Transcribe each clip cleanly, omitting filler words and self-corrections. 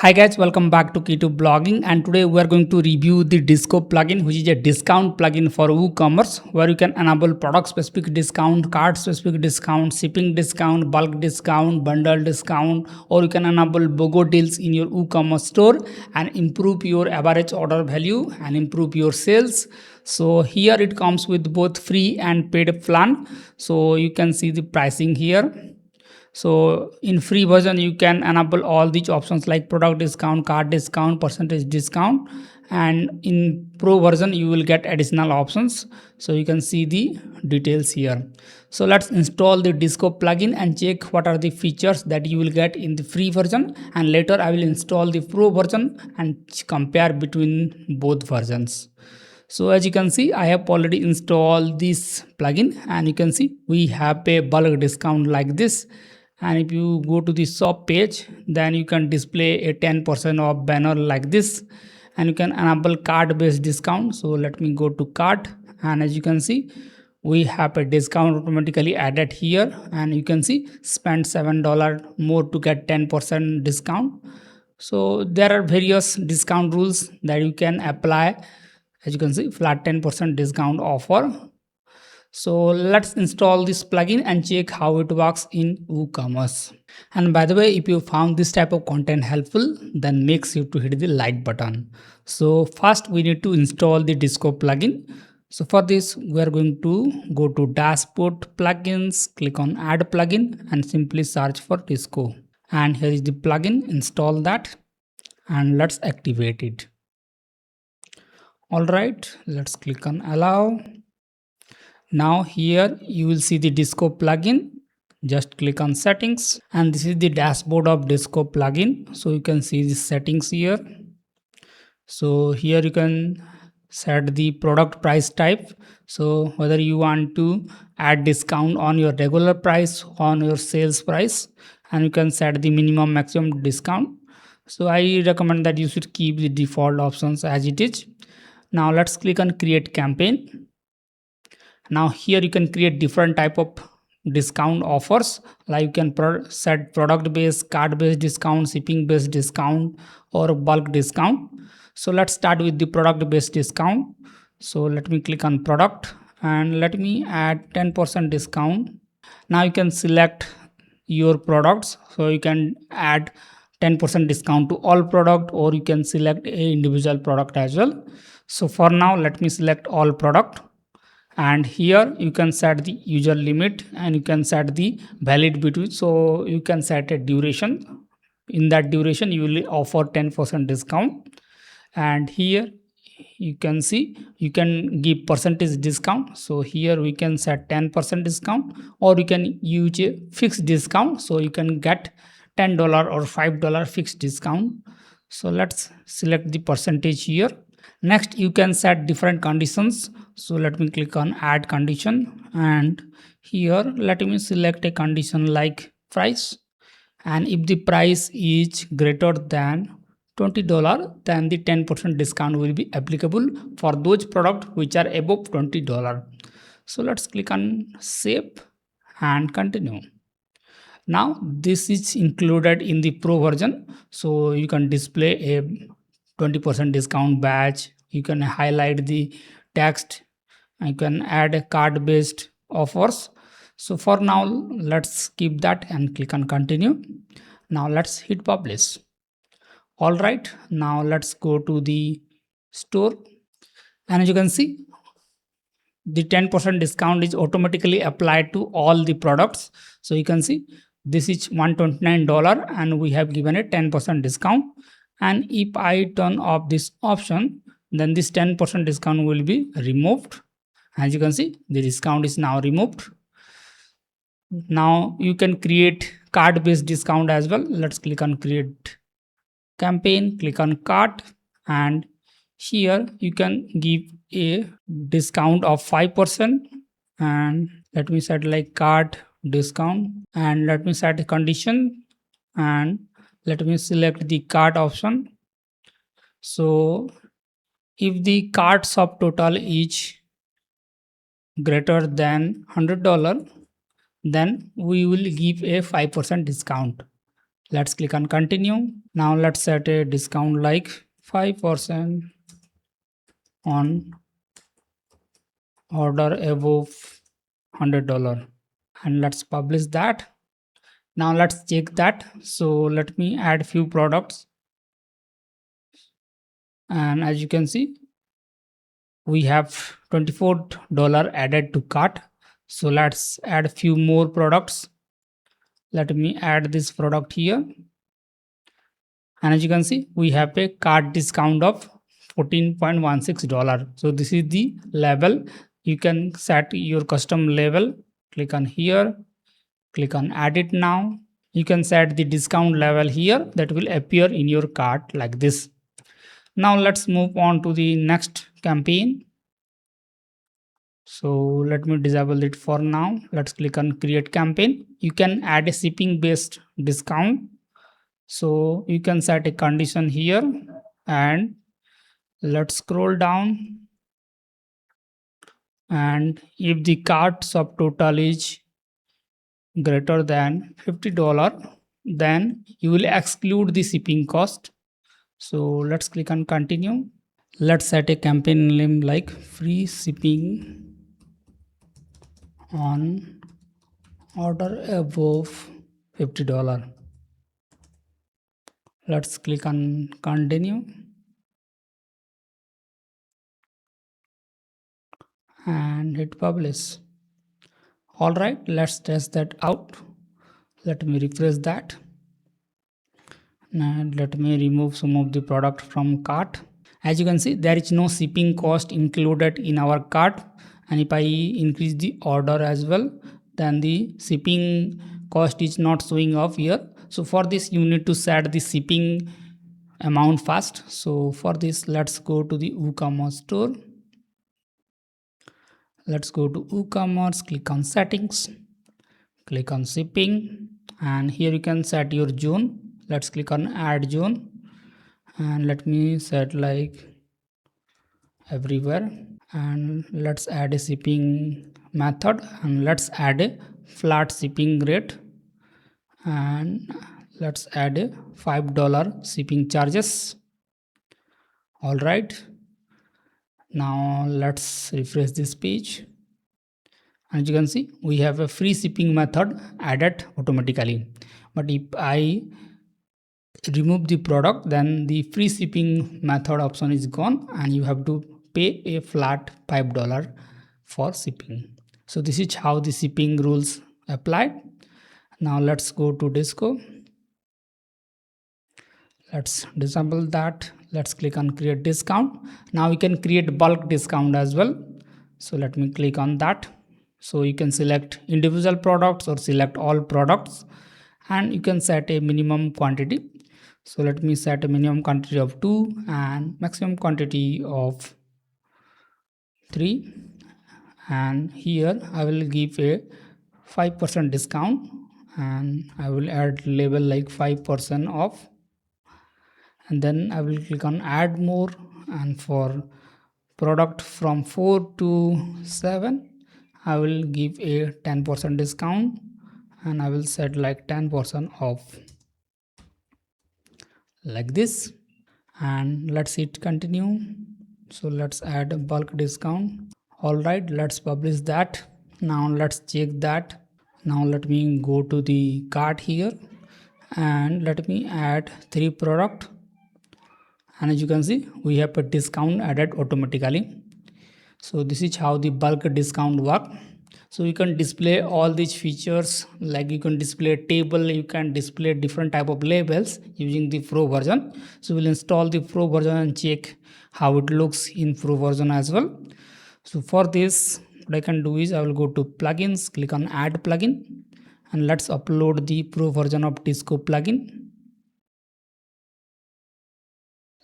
Hi guys, welcome back to Key2 Blogging, and today we are going to review the Disco plugin, which is a discount plugin for WooCommerce, where you can enable product specific discount, cart specific discount, shipping discount, bulk discount, bundle discount, or you can enable BOGO deals in your WooCommerce store and improve your average order value and improve your sales. So here it comes with both free and paid plan. So you can see the pricing here. So in free version you can enable all these options like product discount, card discount, percentage discount, and in pro version you will get additional options. So you can see the details here. So let's install the Disco plugin and check what are the features that you will get in the free version, and later I will install the pro version and compare between both versions. So as you can see, I have already installed this plugin, and you can see we have a bulk discount like this. And if you go to the shop page, then you can display a 10% off banner like this, and you can enable card based discount. So let me go to cart, and as you can see we have a discount automatically added here, and you can see spend $7 more to get 10% discount. So there are various discount rules that you can apply. As you can see, flat 10% discount offer. So let's install this plugin and check how it works in WooCommerce. And by the way, if you found this type of content helpful, then make sure to hit the like button. So first we need to install the Disco plugin. So for this, we are going to go to dashboard plugins, click on add plugin and simply search for Disco. And here is the plugin, install that and let's activate it. Alright, let's click on allow. Now here you will see the Disco plugin. Just click on settings, and this is the dashboard of Disco plugin. So you can see the settings here. So here you can set the product price type. So whether you want to add discount on your regular price, on your sales price, and you can set the minimum maximum discount. So I recommend that you should keep the default options as it is. Now let's click on create campaign. Now here you can create different type of discount offers, like you can set product based, card based discount, shipping based discount, or bulk discount. So let's start with the product based discount. So let me click on product and let me add 10% discount. Now you can select your products, so you can add 10% discount to all product, or you can select a individual product as well. So for now let me select all product, and here you can set the user limit and you can set the valid between. So you can set a duration. In that duration you will offer 10% discount, and here you can see you can give percentage discount. So here we can set 10% discount, or you can use a fixed discount, so you can get $10 or $5 fixed discount. So let's select the percentage here. Next you can set different conditions. So let me click on add condition, and here let me select a condition like price, and if the price is greater than $20, then the 10% discount will be applicable for those products which are above $20. So let's click on save and continue. Now this is included in the pro version, so you can display a 20% discount badge, you can highlight the text, you can add a card based offers. So for now let's keep that and click on continue. Now let's hit publish. All right, now let's go to the store, and as you can see the 10% discount is automatically applied to all the products. So you can see this is $129 and we have given a 10% discount, and if I turn off this option, then this 10% discount will be removed. As you can see the discount is now removed. Now you can create card based discount as well. Let's click on create campaign, click on cart, and here you can give a discount of 5%, and let me set like card discount, and let me set a condition, and let me select the cart option. So if the cart subtotal is greater than $100, then we will give a 5% discount Let's click on continue. Now let's set a discount like 5% on order above $100, and let's publish that. Now let's check that. So let me add few products, and as you can see, we have $24 added to cart. So let's add few more products. Let me add this product here, and as you can see, we have a cart discount of $14.16. So this is the level. You can set your custom level. Click on here, click on edit. Now you can set the discount level here that will appear in your cart like this. Now let's move on to the next campaign. So let me disable it for now. Let's click on create campaign. You can add a shipping based discount. So you can set a condition here, and let's scroll down, and if the cart subtotal is greater than $50, then you will exclude the shipping cost. So let's click on continue. Let's set a campaign name like free shipping on order above $50. Let's click on continue, and hit publish. All right, let's test that out. Let me refresh that, and let me remove some of the product from cart. As you can see, there is no shipping cost included in our cart, and if I increase the order as well, then the shipping cost is not showing off here. So for this, you need to set the shipping amount first. So for this, let's go to the WooCommerce store. Let's go to WooCommerce, click on settings, click on shipping, and here you can set your zone. Let's click on add zone, and let me set like everywhere, and let's add a shipping method, and let's add a flat shipping rate, and let's add a $5 shipping charges. All right, now let's refresh this page. As you can see, we have a free shipping method added automatically, but if I remove the product, then the free shipping method option is gone, and you have to pay a flat $5 for shipping. So this is how the shipping rules apply. Now let's go to disco. Let's disable that. Let's click on create discount. Now we can create bulk discount as well. So let me click on that. So you can select individual products or select all products, and you can set a minimum quantity. So let me set a minimum quantity of 2 and maximum quantity of 3, and here I will give a 5% discount, and I will add label like 5% off, and then I will click on add more, and for product from 4 to 7 I will give a 10% discount, and I will set like 10% off like this, and let's hit continue. So let's add a bulk discount. All right, let's publish that. Now let's check that. Now let me go to the cart here, and let me add 3 product, and as you can see, we have a discount added automatically. So this is how the bulk discount work. So you can display all these features, like you can display a table, you can display different type of labels using the pro version. So we'll install the pro version and check how it looks in pro version as well. So for this, what I can do is I will go to plugins, click on add plugin, and let's upload the pro version of Disco plugin.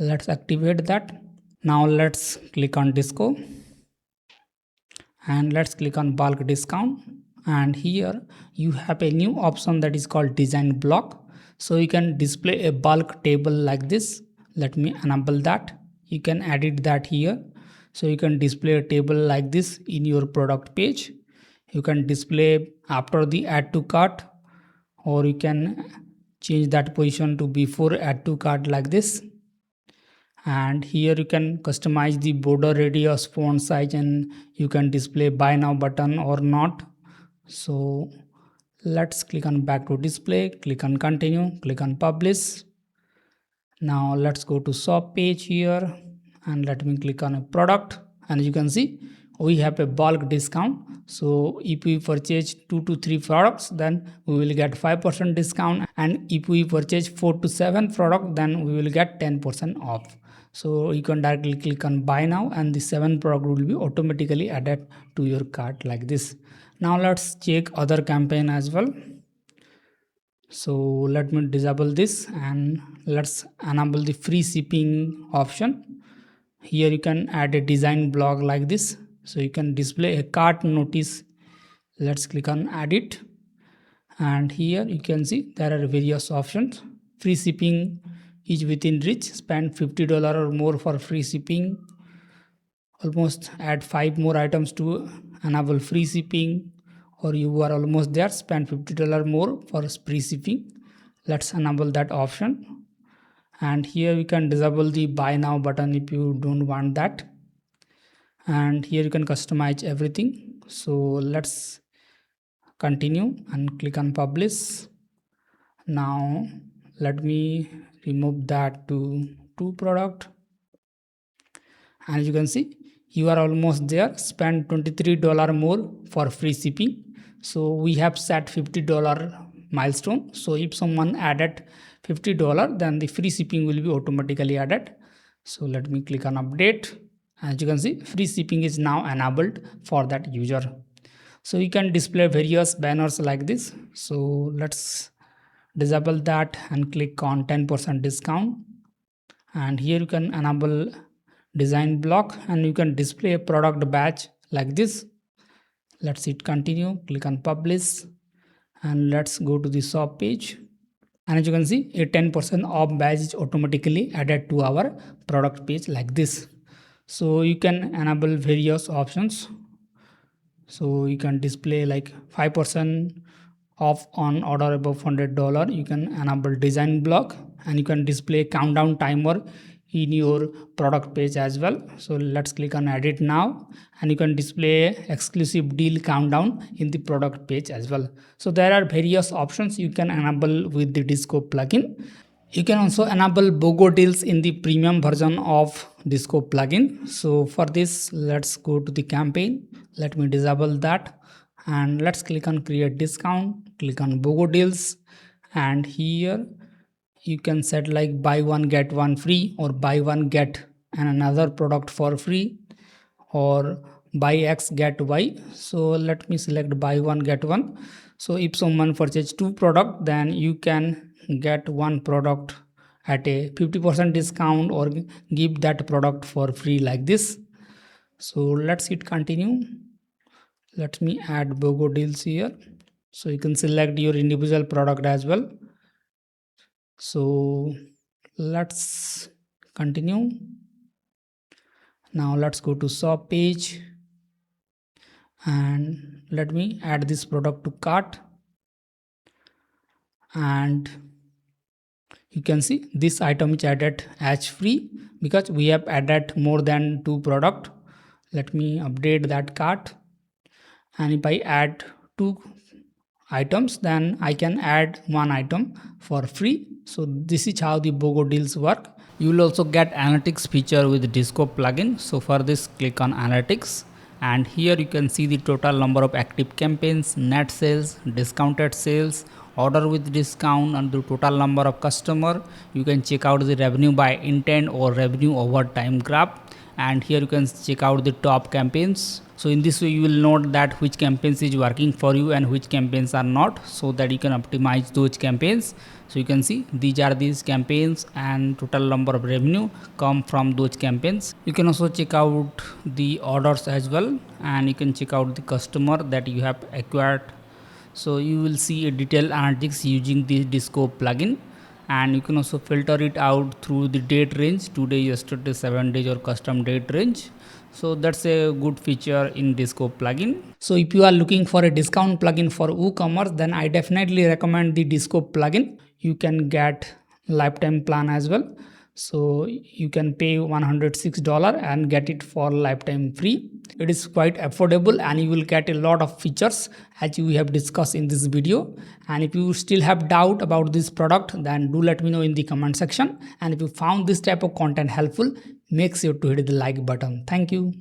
Let's activate that. Now let's click on Disco, and let's click on bulk discount, and here you have a new option that is called design block. So you can display a bulk table like this. Let me enable that. You can edit that here. So you can display a table like this in your product page. You can display after the add to cart, or you can change that position to before add to cart like this. And here you can customize the border radius, font size, and you can display buy now button or not. So let's click on back to display, click on continue, click on publish. Now let's go to shop page here and let me click on a product, and you can see we have a bulk discount. So if we purchase 2 to 3 products, then we will get 5% discount, and if we purchase 4 to 7 products, then we will get 10% off. So you can directly click on buy now, and the 7 product will be automatically added to your cart like this. Now let's check other campaign as well. So let me disable this and let's enable the free shipping option. Here you can add a design block like this, so you can display a cart notice. Let's click on edit, and here you can see there are various options. Free shipping is within reach, spend $50 or more for free shipping. Almost add 5 more items to enable free shipping, or you are almost there, spend $50 more for free shipping. Let's enable that option, and here we can disable the buy now button if you don't want that. And here you can customize everything. So let's continue and click on publish. Now let me remove that to product, and as you can see you are almost there, spend $23 more for free shipping. So we have set $50 milestone, so if someone added $50, then the free shipping will be automatically added. So let me click on update. As you can see, free shipping is now enabled for that user. So you can display various banners like this. So let's disable that and click on 10% discount, and here you can enable design block, and you can display a product badge like this. Let's hit continue, click on publish, and let's go to the shop page. And as you can see, a 10% off badge is automatically added to our product page like this. So you can enable various options. So you can display like 5% off on order above $100. You can enable design block, and you can display countdown timer in your product page as well. So let's click on edit now, and you can display exclusive deal countdown in the product page as well. So there are various options you can enable with the Disco plugin. You can also enable BOGO deals in the premium version of Disco plugin. So for this, let's go to the campaign. Let me disable that, and let's click on create discount, click on BOGO deals, and here you can set like buy one get one free, or buy one get another product for free, or buy X get Y. So let me select buy one get one. So if someone purchase 2 products, then you can get 1 product at a 50% discount, or give that product for free like this. So let's hit continue. Let me add BOGO deals here, so you can select your individual product as well. So let's continue. Now let's go to shop page, and let me add this product to cart, and you can see this item is added as free because we have added more than 2 product. Let me update that cart, and if I add 2 items, then I can add 1 item for free. So this is how the BOGO deals work. You will also get analytics feature with Disco plugin. So for this, click on analytics, and here you can see the total number of active campaigns, net sales, discounted sales, order with discount, and the total number of customer. You can check out the revenue by intent or revenue over time graph, and here you can check out the top campaigns. So in this way you will note that which campaigns is working for you and which campaigns are not, so that you can optimize those campaigns. So you can see these are these campaigns, and total number of revenue come from those campaigns. You can also check out the orders as well, and you can check out the customer that you have acquired. So you will see a detailed analytics using the Disco plugin, and you can also filter it out through the date range, today, yesterday, 7 days, or custom date range. So that's a good feature in Disco plugin. So if you are looking for a discount plugin for WooCommerce, then I definitely recommend the Disco plugin. you can get lifetime plan as well. So you can pay $106 and get it for lifetime free. It is quite affordable and you will get a lot of features as we have discussed in this video. And if you still have doubt about this product, then do let me know in the comment section. And if you found this type of content helpful, make sure to hit the like button. Thank you.